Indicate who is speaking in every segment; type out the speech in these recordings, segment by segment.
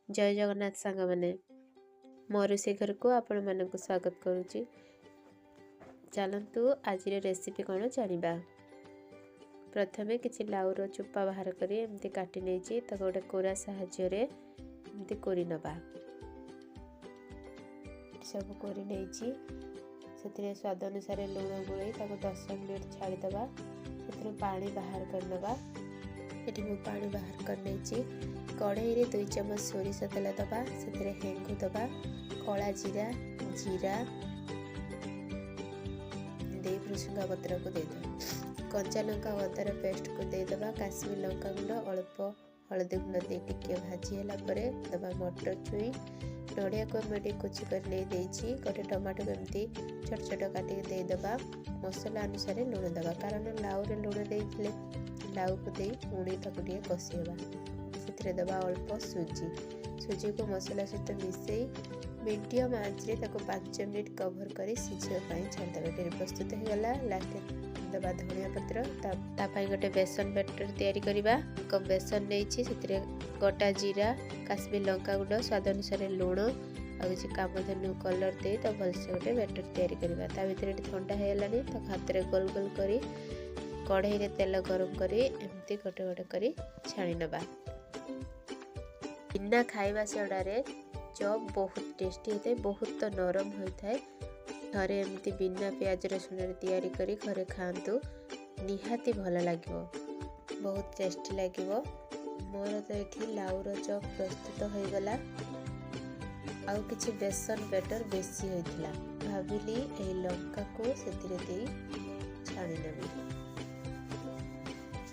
Speaker 1: जय जगन्नाथ सांग मैंने मो रोषे घर को आपण मानक स्वागत करुच्ची। चलतु आज रेसिपी कौन जाना। प्रथमे किसी लाउर चोपा बाहर करी एमती काटी नहीं गोटे कोरा साहाय्य एमती कोरी नबा सब कोरी नहीं से स्वाद अनुसार लुण गोल 10 मिनिट छाड़ीदबा से पानी बाहर करनबा। ये मु पानी बाहर कर नहीं कढ़ई रे 2 चम्मच सोरिष तेल दबा से हेंगु दबा कला जीरा जीरा दे भृसुंगा पत्र को देदबा कंचा लंका अदार पेस्ट को देदबा काश्मीर लंका गुंड अल्प हलदी गुंड दे टिके भाजी है दबा मटर छुई नड़िया को मेडी कुची कर नहीं देछि गोटे टमाटो एमती छोट छोट काटिक देदबा मसला अनुसार लुण दबा कारण लाउ रे लुण देइथिले लाउ को दे पुणी ताको टिके कषिबा से दबा अल्प सुजी को मसला सहित मिसई मीडियम आंच रे ताको 5 मिनिट कवर कर सिझाई छाड़देबा। प्रस्तुत हो गला। लास्ट दबा धनिया पत्र तापाई गोटे बेसन बैटर तैयारी करबा। कप बेसन नहीं से गोटा जीरा काश्मीर लंका गुंड स्वाद अनुसार लुण आ किसी कामधेनु कलर दे तो भलसे गोटे बैटर तैयारी करबा। ता भितर ठंडा हो गलानी तो हाथ रे गोल गोल करी कढ़ई रे तेल गरम करी एमती गोटे गोटे करी छाणी नबा। बिना खाइबा सोडारे चॉप बहुत टेस्टी होता है, बहुत नरम होता है। घरे एमती बिना प्याज रसुण तैयारी करी घरे खातु निहाती भल लगे, बहुत टेस्टी लगे। मोर तो ये लाउर चॉप प्रस्तुत हो गला। आउ किछि बेसन बैटर बेसी होइतिला भाविली ए लंका को सेतिरे देई छाणी नेबी।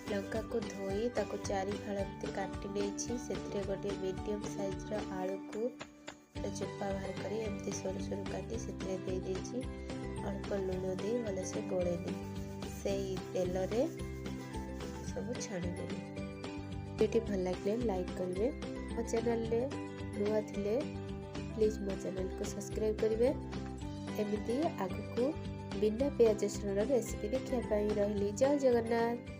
Speaker 1: लंका को धोई ताको 4 फाड़ काटी नहीं से गोटे मीडियम साइज आलू को चोपा बाहर करी एमती सरू सरू काटी से अल्प लुण दे भलसे गोले से तेल रे सब छाणी वीडियो भल लगे लाइक करेंगे। मो चैनल रे नुआ थिले प्लीज मो चैनल को सब्सक्राइब करेंगे। एमती आगु को बिना प्याज रसुण रेसिपी देखा रही। जय जगन्नाथ।